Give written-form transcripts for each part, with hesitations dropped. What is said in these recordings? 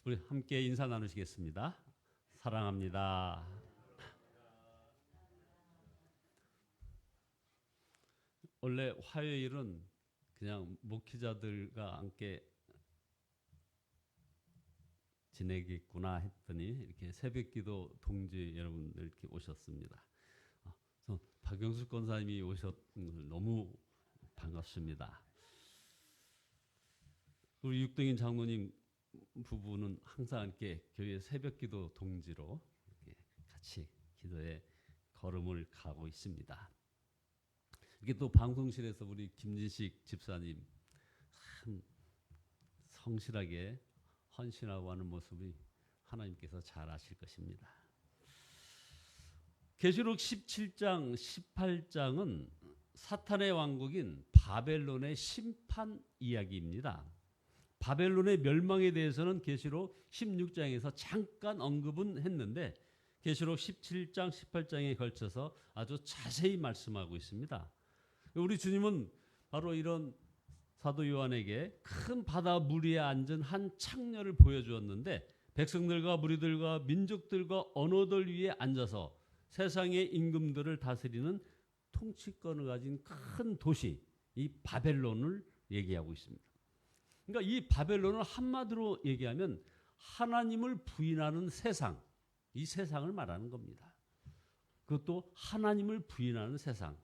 우리 함께 인사 나누시겠습니다. 사랑합니다. 원래 화요일은 그냥 목회자들과 함께 지내겠구나 했더니 이렇게 새벽기도 동지 여러분들 이렇게 오셨습니다. 박영숙 권사님이 오셨는 걸 너무 반갑습니다. 우리 육동인 장로님 부부는 항상 이렇게 교회 새벽기도 동지로 이렇게 같이 기도에 걸음을 가고 있습니다. 이렇게 또 방송실에서 우리 김진식 집사님 참 성실하게 헌신하고 하는 모습이 하나님께서 잘 아실 것입니다. 계시록 17장, 18장은 사탄의 왕국인 바벨론의 심판 이야기입니다. 바벨론의 멸망에 대해서는 계시록 16장에서 잠깐 언급은 했는데 계시록 17장, 18장에 걸쳐서 아주 자세히 말씀하고 있습니다. 우리 주님은 바로 이런 사도 요한에게 큰 바다 물 위에 앉은 한 창녀를 보여주었는데 백성들과 무리들과 민족들과 언어들 위에 앉아서 세상의 임금들을 다스리는 통치권을 가진 큰 도시 이 바벨론을 얘기하고 있습니다. 그러니까 이 바벨론을 한마디로 얘기하면 하나님을 부인하는 세상, 이 세상을 말하는 겁니다. 그것도 하나님을 부인하는 세상.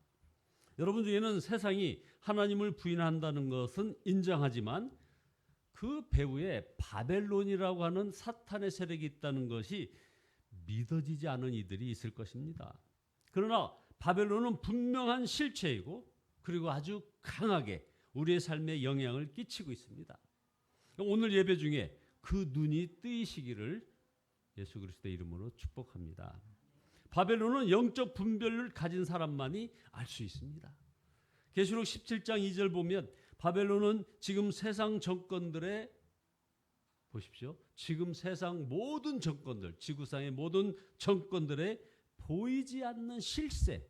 여러분 중에는 세상이 하나님을 부인한다는 것은 인정하지만 그 배후에 바벨론이라고 하는 사탄의 세력이 있다는 것이 믿어지지 않은 이들이 있을 것입니다. 그러나 바벨론은 분명한 실체이고 그리고 아주 강하게 우리의 삶에 영향을 끼치고 있습니다. 오늘 예배 중에 그 눈이 뜨이시기를 예수 그리스도의 이름으로 축복합니다. 바벨론은 영적 분별을 가진 사람만이 알 수 있습니다. 계시록 17장 2절 보면 바벨론은 지금 세상 정권들의 보십시오. 지금 세상 모든 정권들, 지구상의 모든 정권들의 보이지 않는 실세,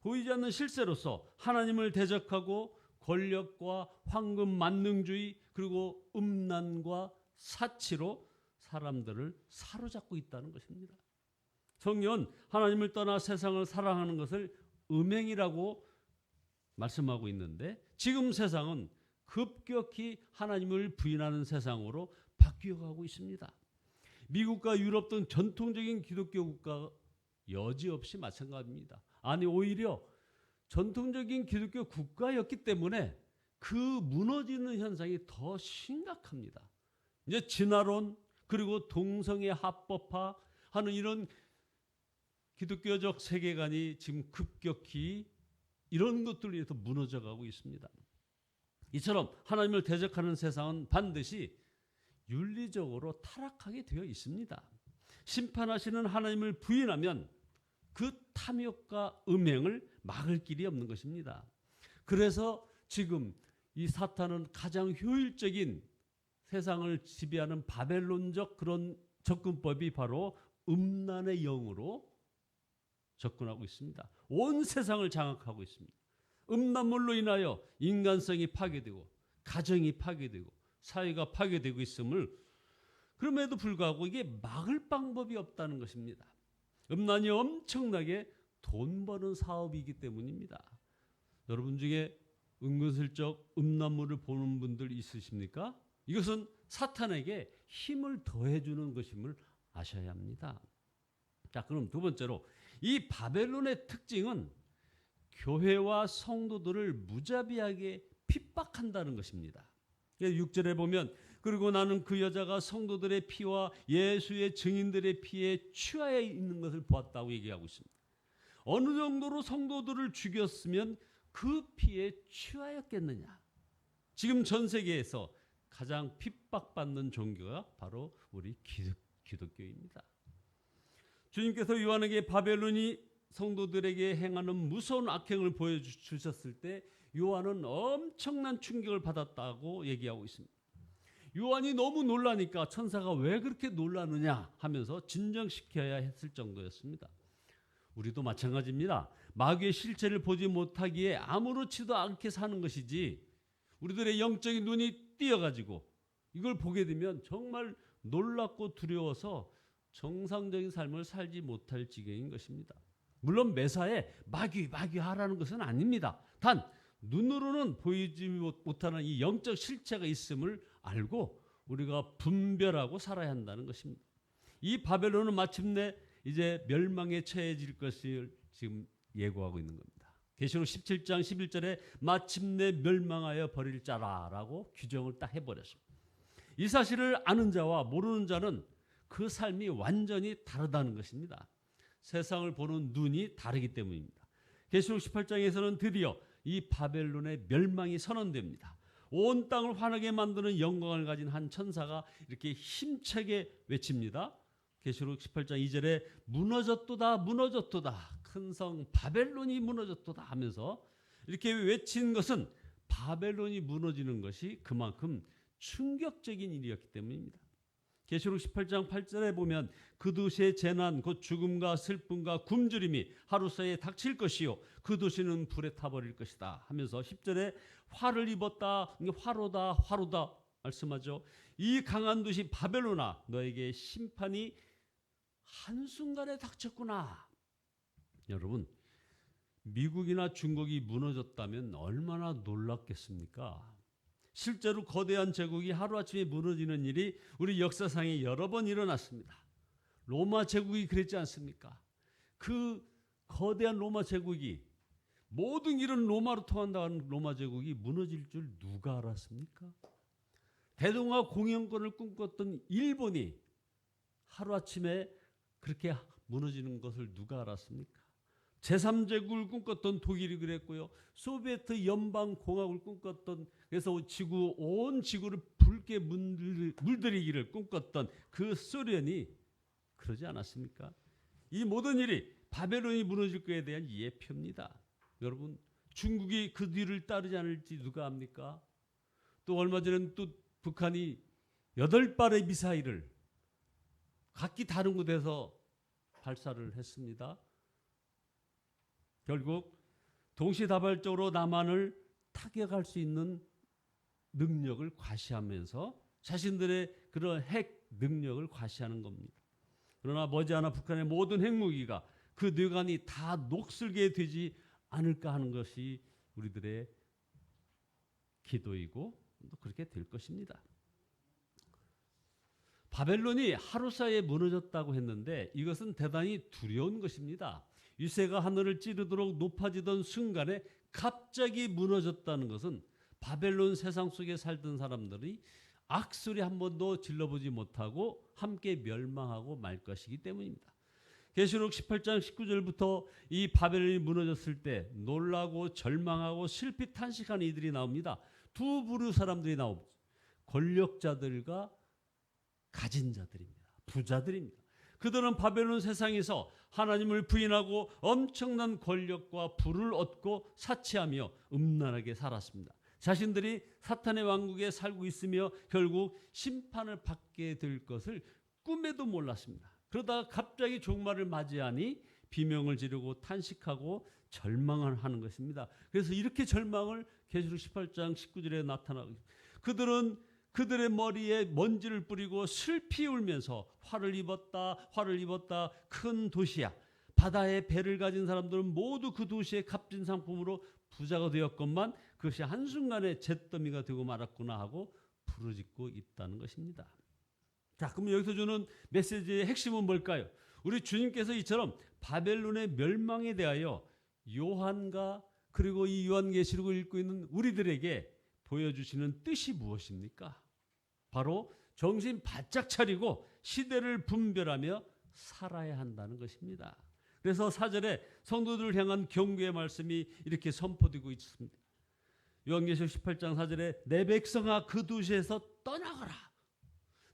보이지 않는 실세로서 하나님을 대적하고 권력과 황금 만능주의 그리고 음란과 사치로 사람들을 사로잡고 있다는 것입니다. 성경은 하나님을 떠나 세상을 사랑하는 것을 음행이라고 말씀하고 있는데 지금 세상은 급격히 하나님을 부인하는 세상으로 바뀌어가고 있습니다. 미국과 유럽 등 전통적인 기독교 국가 여지없이 마찬가지입니다. 아니 오히려 전통적인 기독교 국가였기 때문에 그 무너지는 현상이 더 심각합니다. 이제 진화론 그리고 동성애 합법화 하는 이런 기독교적 세계관이 지금 급격히 이런 것들로 인해서 무너져가고 있습니다. 이처럼 하나님을 대적하는 세상은 반드시 윤리적으로 타락하게 되어 있습니다. 심판하시는 하나님을 부인하면 그 탐욕과 음행을 막을 길이 없는 것입니다. 그래서 지금 이 사탄은 가장 효율적인 세상을 지배하는 바벨론적 그런 접근법이 바로 음란의 영으로 접근하고 있습니다. 온 세상을 장악하고 있습니다. 음란물로 인하여 인간성이 파괴되고 가정이 파괴되고 사회가 파괴되고 있음을 그럼에도 불구하고 이게 막을 방법이 없다는 것입니다. 음란이 엄청나게 돈 버는 사업이기 때문입니다. 여러분 중에 은근슬쩍 음란물을 보는 분들 있으십니까? 이것은 사탄에게 힘을 더해주는 것임을 아셔야 합니다. 자, 그럼 두 번째로 이 바벨론의 특징은 교회와 성도들을 무자비하게 핍박한다는 것입니다. 6절에 보면 그리고 나는 그 여자가 성도들의 피와 예수의 증인들의 피에 취하여 있는 것을 보았다고 얘기하고 있습니다. 어느 정도로 성도들을 죽였으면 그 피에 취하였겠느냐. 지금 전 세계에서 가장 핍박받는 종교가 바로 우리 기독교입니다. 주님께서 요한에게 바벨론이 성도들에게 행하는 무서운 악행을 보여주셨을 때 요한은 엄청난 충격을 받았다고 얘기하고 있습니다. 요한이 너무 놀라니까 천사가 왜 그렇게 놀라느냐 하면서 진정시켜야 했을 정도였습니다. 우리도 마찬가지입니다. 마귀의 실체를 보지 못하기에 아무렇지도 않게 사는 것이지 우리들의 영적인 눈이 띄어가지고 이걸 보게 되면 정말 놀랍고 두려워서 정상적인 삶을 살지 못할 지경인 것입니다. 물론 매사에 마귀하라는 것은 아닙니다. 단 눈으로는 보이지 못하는 이 영적 실체가 있음을 알고 우리가 분별하고 살아야 한다는 것입니다. 이 바벨론은 마침내 이제 멸망에 처해질 것을 지금 예고하고 있는 겁니다. 계시록 17장 11절에 마침내 멸망하여 버릴 자라라고 규정을 딱 해버렸습니다. 이 사실을 아는 자와 모르는 자는 그 삶이 완전히 다르다는 것입니다. 세상을 보는 눈이 다르기 때문입니다. 계시록 18장에서는 드디어 이 바벨론의 멸망이 선언됩니다. 온 땅을 환하게 만드는 영광을 가진 한 천사가 이렇게 힘차게 외칩니다. 계시록 18장 2절에 무너졌도다 무너졌도다 큰 성 바벨론이 무너졌도다 하면서 이렇게 외친 것은 바벨론이 무너지는 것이 그만큼 충격적인 일이었기 때문입니다. 계시록 18장 8절에 보면 그 도시의 재난 곧 죽음과 슬픔과 굶주림이 하루 사이에 닥칠 것이요 그 도시는 불에 타버릴 것이다 하면서 10절에 화를 입었다 화로다 말씀하죠. 이 강한 도시 바벨론아 너에게 심판이 한순간에 닥쳤구나. 여러분 미국이나 중국이 무너졌다면 얼마나 놀랍겠습니까? 실제로 거대한 제국이 하루아침에 무너지는 일이 우리 역사상에 여러 번 일어났습니다. 로마 제국이 그랬지 않습니까? 그 거대한 로마 제국이 모든 길은 로마로 통한다는 로마 제국이 무너질 줄 누가 알았습니까? 대동아 공영권을 꿈꿨던 일본이 하루아침에 그렇게 무너지는 것을 누가 알았습니까? 제3제국을 꿈꿨던 독일이 그랬고요. 소비에트 연방공화국을 꿈꿨던 그래서 온 지구를 붉게 물들이기를 꿈꿨던 그 소련이 그러지 않았습니까? 이 모든 일이 바벨론이 무너질 것에 대한 예표입니다. 여러분 중국이 그 뒤를 따르지 않을지 누가 압니까? 또 얼마 전에는 또 북한이 8발의 미사일을 각기 다른 곳에서 발사를 했습니다. 결국 동시다발적으로 남한을 타격할 수 있는 능력을 과시하면서 자신들의 그런 핵 능력을 과시하는 겁니다. 그러나 머지않아 북한의 모든 핵무기가 그 뇌관이 다 녹슬게 되지 않을까 하는 것이 우리들의 기도이고 또 그렇게 될 것입니다. 바벨론이 하루 사이에 무너졌다고 했는데 이것은 대단히 두려운 것입니다. 유세가 하늘을 찌르도록 높아지던 순간에 갑자기 무너졌다는 것은 바벨론 세상 속에 살던 사람들이 악소리 한 번도 질러보지 못하고 함께 멸망하고 말 것이기 때문입니다. 계시록 18장 19절부터 이 바벨론이 무너졌을 때 놀라고 절망하고 슬피 탄식하는 이들이 나옵니다. 두 부류 사람들이 나옵니다. 권력자들과 가진 자들입니다. 부자들입니다. 그들은 바벨론 세상에서 하나님을 부인하고 엄청난 권력과 부를 얻고 사치하며 음란하게 살았습니다. 자신들이 사탄의 왕국에 살고 있으며 결국 심판을 받게 될 것을 꿈에도 몰랐습니다. 그러다가 갑자기 종말을 맞이하니 비명을 지르고 탄식하고 절망을 하는 것입니다. 그래서 이렇게 절망을 계시록 18장 19절에 나타나고 그들은 그들의 머리에 먼지를 뿌리고 슬피 울면서 화를 입었다 큰 도시야. 바다에 배를 가진 사람들은 모두 그 도시의 값진 상품으로 부자가 되었건만 그것이 한순간에 잿더미가 되고 말았구나 하고 부르짖고 있다는 것입니다. 자, 그럼 여기서 주는 메시지의 핵심은 뭘까요? 우리 주님께서 이처럼 바벨론의 멸망에 대하여 요한과 그리고 이 요한계시록을 읽고 있는 우리들에게 보여주시는 뜻이 무엇입니까? 바로 정신 바짝 차리고 시대를 분별하며 살아야 한다는 것입니다. 그래서 4절에 성도들을 향한 경고의 말씀이 이렇게 선포되고 있습니다. 요한계시록 18장 4절에 내 백성아 그 도시에서 떠나거라.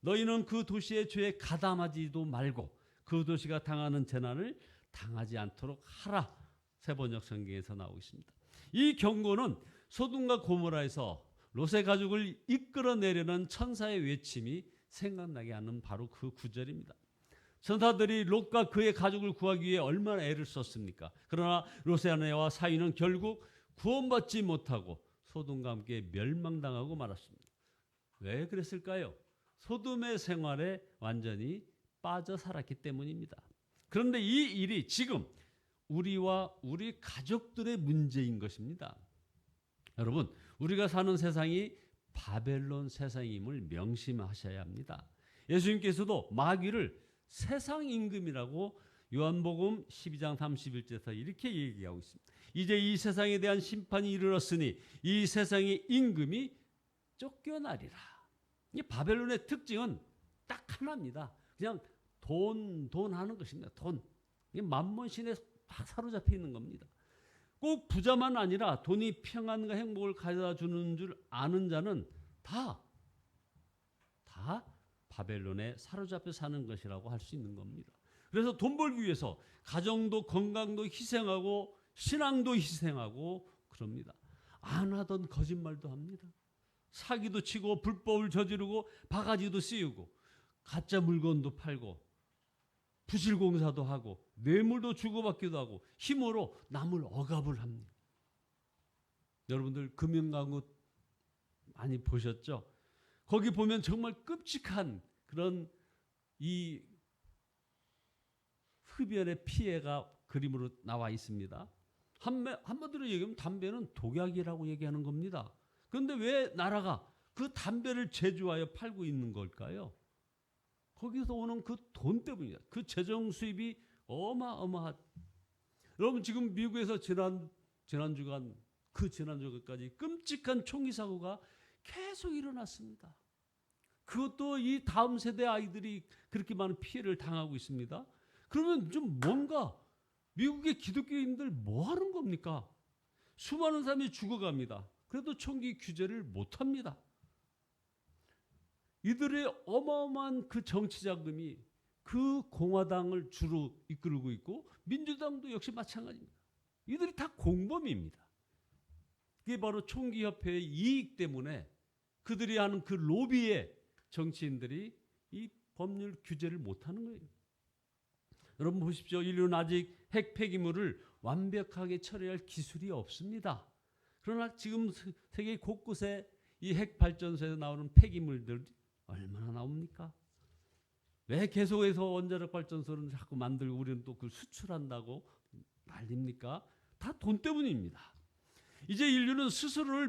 너희는 그 도시의 죄에 가담하지도 말고 그 도시가 당하는 재난을 당하지 않도록 하라. 세번역 성경에서 나오고 있습니다. 이 경고는 소돔과 고모라에서 롯의 가족을 이끌어내려는 천사의 외침이 생각나게 하는 바로 그 구절입니다. 천사들이 롯과 그의 가족을 구하기 위해 얼마나 애를 썼습니까? 그러나 롯의 아내와 사위는 결국 구원받지 못하고 소돔과 함께 멸망당하고 말았습니다. 왜 그랬을까요? 소돔의 생활에 완전히 빠져 살았기 때문입니다. 그런데 이 일이 지금 우리와 우리 가족들의 문제인 것입니다. 여러분, 우리가 사는 세상이 바벨론 세상임을 명심하셔야 합니다. 예수님께서도 마귀를 세상 임금이라고 요한복음 12장 31절에서 이렇게 얘기하고 있습니다. 이제 이 세상에 대한 심판이 이르렀으니 이 세상의 임금이 쫓겨나리라. 이 바벨론의 특징은 딱 하나입니다. 그냥 돈 하는 것입니다. 돈. 만몬신에 막 사로잡혀 있는 겁니다. 꼭 부자만 아니라 돈이 평안과 행복을 가져다 주는 줄 아는 자는 다 바벨론에 사로잡혀 사는 것이라고 할 수 있는 겁니다. 그래서 돈 벌기 위해서 가정도 건강도 희생하고 신앙도 희생하고 그럽니다. 안 하던 거짓말도 합니다. 사기도 치고 불법을 저지르고 바가지도 씌우고 가짜 물건도 팔고 부실공사도 하고 뇌물도 주고받기도 하고 힘으로 남을 억압을 합니다. 여러분들 금융광고 많이 보셨죠? 거기 보면 정말 끔찍한 그런 이 흡연의 피해가 그림으로 나와 있습니다. 한마디로 얘기하면 담배는 독약이라고 얘기하는 겁니다. 그런데 왜 나라가 그 담배를 제조하여 팔고 있는 걸까요? 거기서 오는 그 돈 때문이다. 그 재정 수입이 어마어마한. 여러분 지금 미국에서 지난주까지 끔찍한 총기 사고가 계속 일어났습니다. 그것도 이 다음 세대 아이들이 그렇게 많은 피해를 당하고 있습니다. 그러면 좀 뭔가 미국의 기독교인들 뭐 하는 겁니까? 수많은 사람이 죽어갑니다. 그래도 총기 규제를 못 합니다. 이들의 어마어마한 그 정치 자금이 그 공화당을 주로 이끌고 있고 민주당도 역시 마찬가지입니다. 이들이 다 공범입니다. 그게 바로 총기협회의 이익 때문에 그들이 하는 그 로비에 정치인들이 이 법률 규제를 못하는 거예요. 여러분 보십시오. 인류는 아직 핵 폐기물을 완벽하게 처리할 기술이 없습니다. 그러나 지금 세계 곳곳에 이 핵 발전소에서 나오는 폐기물들이 얼마나 나옵니까? 왜 계속해서 원자력 발전소를 자꾸 만들고 우리는 또 그걸 수출한다고 난립니까? 다 돈 때문입니다. 이제 인류는 스스로를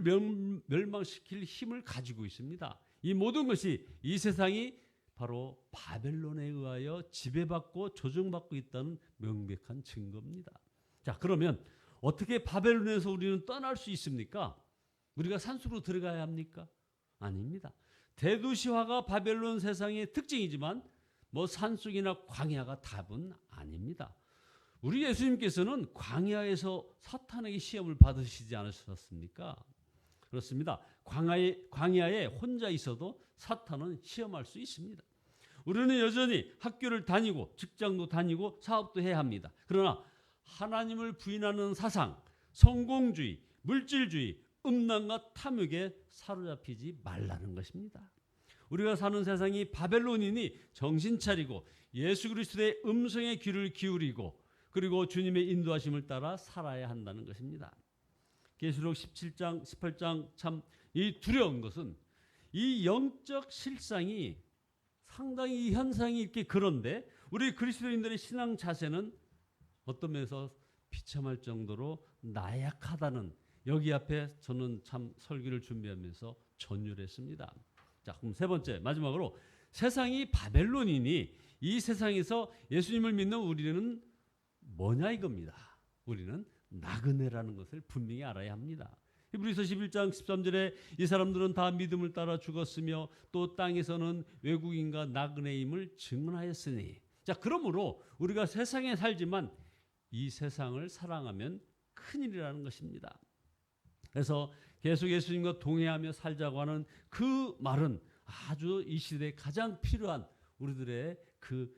멸망시킬 힘을 가지고 있습니다. 이 모든 것이 이 세상이 바로 바벨론에 의하여 지배받고 조종받고 있다는 명백한 증거입니다. 자, 그러면 어떻게 바벨론에서 우리는 떠날 수 있습니까? 우리가 산수로 들어가야 합니까? 아닙니다. 대도시화가 바벨론 세상의 특징이지만 산속이나 광야가 답은 아닙니다. 우리 예수님께서는 광야에서 사탄에게 시험을 받으시지 않으셨습니까? 그렇습니다. 광야에 혼자 있어도 사탄은 시험할 수 있습니다. 우리는 여전히 학교를 다니고 직장도 다니고 사업도 해야 합니다. 그러나 하나님을 부인하는 사상, 성공주의, 물질주의, 음란과 탐욕에 사로잡히지 말라는 것입니다. 우리가 사는 세상이 바벨론이니 정신 차리고 예수 그리스도의 음성에 귀를 기울이고 그리고 주님의 인도하심을 따라 살아야 한다는 것입니다. 계시록 17장, 18장 참 이 두려운 것은 이 영적 실상이 상당히 이 현상이 이렇게 그런데 우리 그리스도인들의 신앙 자세는 어떤 면에서 비참할 정도로 나약하다는 여기 앞에 저는 참 설교를 준비하면서 전율했습니다. 자, 그럼 세 번째 마지막으로 세상이 바벨론이니 이 세상에서 예수님을 믿는 우리는 뭐냐 이겁니다. 우리는 나그네라는 것을 분명히 알아야 합니다. 히브리서 11장 13절에 이 사람들은 다 믿음을 따라 죽었으며 또 땅에서는 외국인과 나그네임을 증언하였으니. 자, 그러므로 우리가 세상에 살지만 이 세상을 사랑하면 큰일이라는 것입니다. 그래서 계속 예수님과 동행하며 살자고 하는 그 말은 아주 이 시대에 가장 필요한 우리들의 그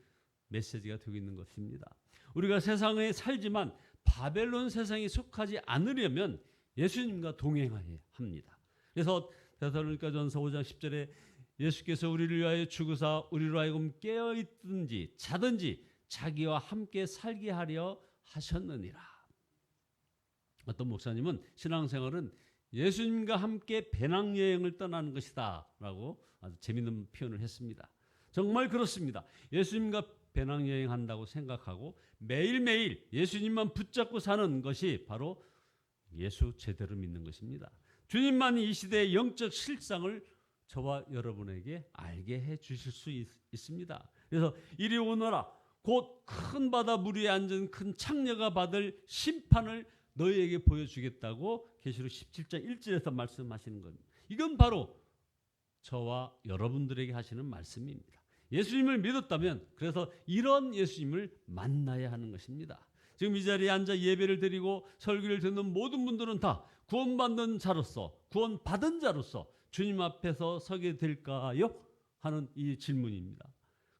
메시지가 되고 있는 것입니다. 우리가 세상에 살지만 바벨론 세상에 속하지 않으려면 예수님과 동행해야 합니다. 그래서 데살로니가전서 5장 10절에 예수께서 우리를 위하여 죽으사 우리로 하여금 깨어있든지 자든지 자기와 함께 살게 하려 하셨느니라. 어떤 목사님은 신앙생활은 예수님과 함께 배낭여행을 떠나는 것이다 라고 아주 재미있는 표현을 했습니다. 정말 그렇습니다. 예수님과 배낭여행한다고 생각하고 매일매일 예수님만 붙잡고 사는 것이 바로 예수 제대로 믿는 것입니다. 주님만이 이 시대의 영적 실상을 저와 여러분에게 알게 해 주실 수 있습니다. 그래서 이리 오너라, 곧 큰 바다 물 위에 앉은 큰 창녀가 받을 심판을 너희에게 보여주겠다고 계시록 17장 1절에서 말씀하시는 겁니다. 이건 바로 저와 여러분들에게 하시는 말씀입니다. 예수님을 믿었다면 그래서 이런 예수님을 만나야 하는 것입니다. 지금 이 자리에 앉아 예배를 드리고 설교를 듣는 모든 분들은 다 구원받는 자로서, 구원받은 자로서 주님 앞에서 서게 될까요? 하는 이 질문입니다.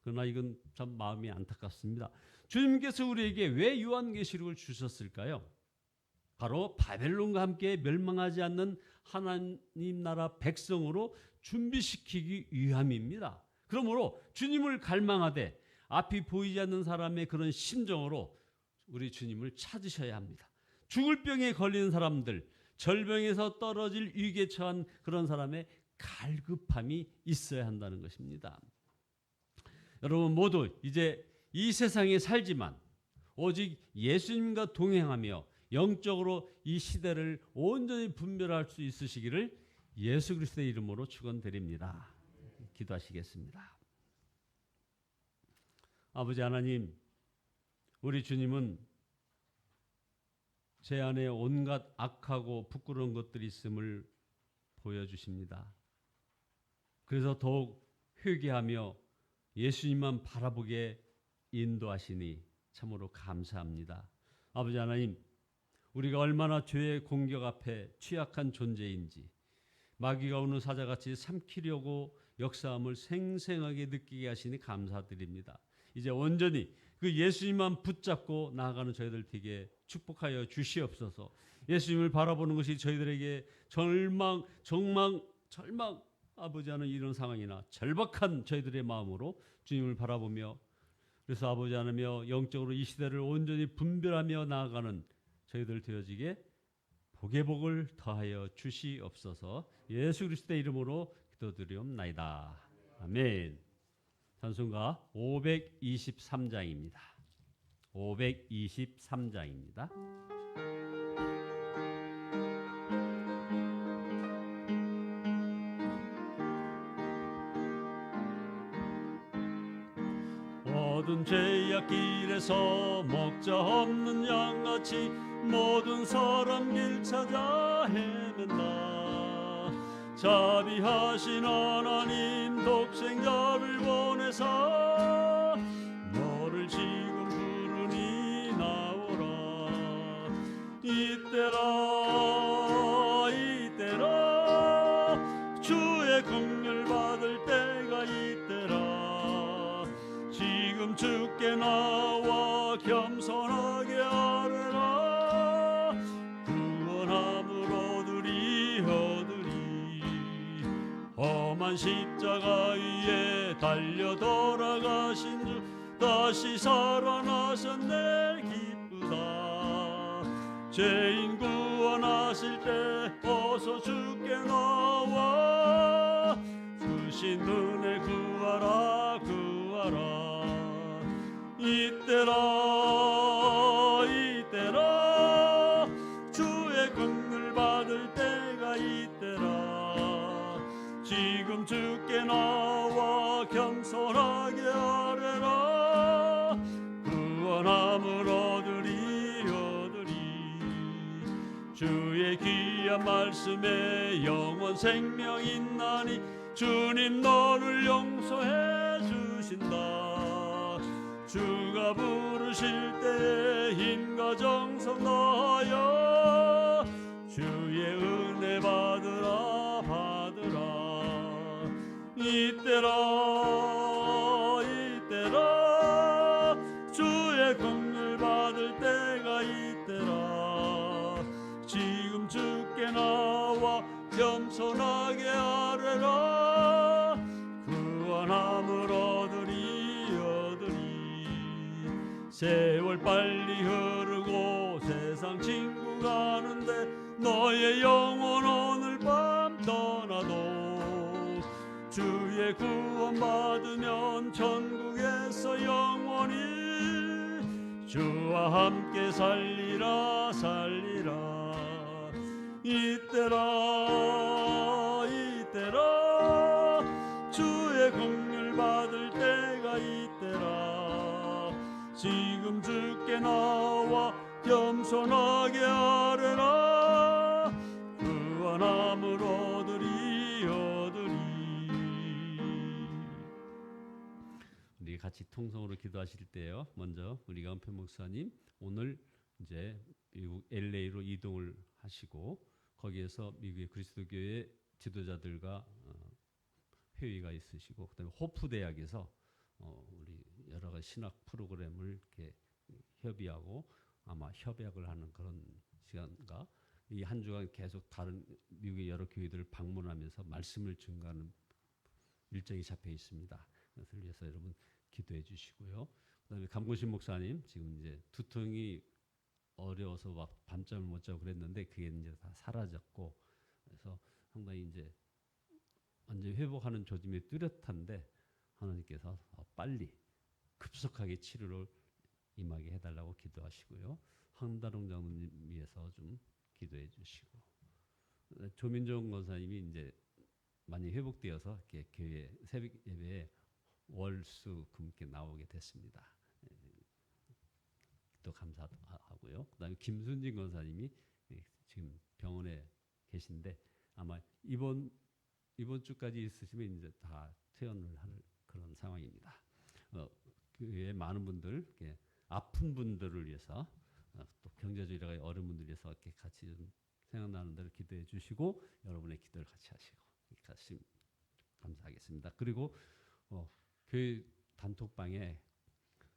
그러나 이건 참 마음이 안타깝습니다. 주님께서 우리에게 왜 요한계시록을 주셨을까요? 바로 바벨론과 함께 멸망하지 않는 하나님 나라 백성으로 준비시키기 위함입니다. 그러므로 주님을 갈망하되 앞이 보이지 않는 사람의 그런 심정으로 우리 주님을 찾으셔야 합니다. 죽을 병에 걸리는 사람들, 절병에서 떨어질 위기에 처한 그런 사람의 갈급함이 있어야 한다는 것입니다. 여러분 모두 이제 이 세상에 살지만 오직 예수님과 동행하며 영적으로 이 시대를 온전히 분별할 수 있으시기를 예수 그리스도의 이름으로 축원드립니다. 기도하시겠습니다. 아버지 하나님, 우리 주님은 제 안에 온갖 악하고 부끄러운 것들이 있음을 보여주십니다. 그래서 더욱 회개하며 예수님만 바라보게 인도하시니 참으로 감사합니다. 아버지 하나님, 우리가 얼마나 죄의 공격 앞에 취약한 존재인지 마귀가 오는 사자같이 삼키려고 역사함을 생생하게 느끼게 하시니 감사드립니다. 이제 온전히 그 예수님만 붙잡고 나아가는 저희들 되게 축복하여 주시옵소서. 예수님을 바라보는 것이 저희들에게 절망 아버지 하는 이런 상황이나 절박한 저희들의 마음으로 주님을 바라보며 그래서 아버지 하나며 영적으로 이 시대를 온전히 분별하며 나아가는 저희들 되어지게 복의 복을 더하여 주시옵소서. 예수 그리스도의 이름으로 기도드리옵나이다. 아멘. 찬송가 523장입니다. 523장입니다. 모든 죄악길에서 목자 없는 양같이 모든 사람 길 찾아 헤맨다. 자비하신 하나님 독생자를 보내사 너를 지금 부르니 나오라. 이때라 주의 긍휼 받을 때가 이때라. 지금 주께 나와 겸손하게 아뢰라. 구원함을 얻으리 험한 십자가 위에 달려 돌아가신 주 다시 살아나셨네 기쁘다. 죄인 구원하실 때 어서 주께 나와 주신 은혜 구하라 구하라. 이때라 주의 긍휼 받을 때가 이때라. 지금 주께 나와 겸손하게 아뢰라. 구원함을 얻으리 주의 귀한 말씀에 영원 생명 있나니 주님 너를 용서해 주신다. 주가 부르실 때에 힘과 정성 다하여 주의 은혜 받으라 이때라 주의 긍휼 받을 때가 이때라. 지금 주께 나와 겸손하게 아뢰라. 구원함을 얻으리 세월 빨리 흐르고 세상 친구 가는데 너의 영혼 오늘 밤 떠나도 주의 구원 받으면 천국에서 영원히 주와 함께 살리라 살리라. 이때라 이때라 주의 긍휼 받을 때가 이때라. 지금 주께 나와 겸손하게 아뢰라. 구원함을 얻으리 얻으리. 우리 같이 통성으로 기도하실 때요, 먼저 우리가 은표 목사님 오늘 이제 미국 LA로 이동을 하시고 거기에서 미국의 그리스도교회 지도자들과 회의가 있으시고, 그다음에 호프 대학에서 우리 여러 가지 신학 프로그램을 이렇게 협의하고 아마 협약을 하는 그런 시간과 이 한 주간 계속 다른 미국의 여러 교회들을 방문하면서 말씀을 증거하는 일정이 잡혀 있습니다. 그것을 위해서 여러분 기도해 주시고요. 그다음에 감고신 목사님 지금 이제 두통이 어려워서 막 밤잠을 못 자고 그랬는데 그게 이제 다 사라졌고, 그래서 상당히 이제 완전히 회복하는 조짐이 뚜렷한데 하나님께서 빨리 급속하게 치료를 임하게 해달라고 기도하시고요. 황다롱 장로님 위해서 좀 기도해 주시고, 조민종 권사님이 이제 많이 회복되어서 이렇게 교회 새벽 예배에 월수 금께 나오게 됐습니다. 또 감사하고요. 그다음에 김순진 권사님이 지금 병원에 계신데 아마 이번 주까지 있으시면 이제 다 퇴원을 할 그런 상황입니다. 교회에 많은 분들, 아픈 분들을 위해서 또 경제적으로 어려운 분들을 위해서 이렇게 같이 좀 생각나는 대로 기도해 주시고 여러분의 기도를 같이 하시고 같이 감사하겠습니다. 그리고 교회 단톡방에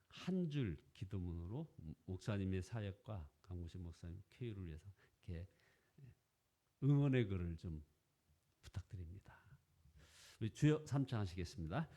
한 줄 기도문으로 목사님의 사역과 강무신 목사님 쾌유를 위해서 이렇게 응원의 글을 좀 부탁드립니다. 우리 주여 삼창하시겠습니다.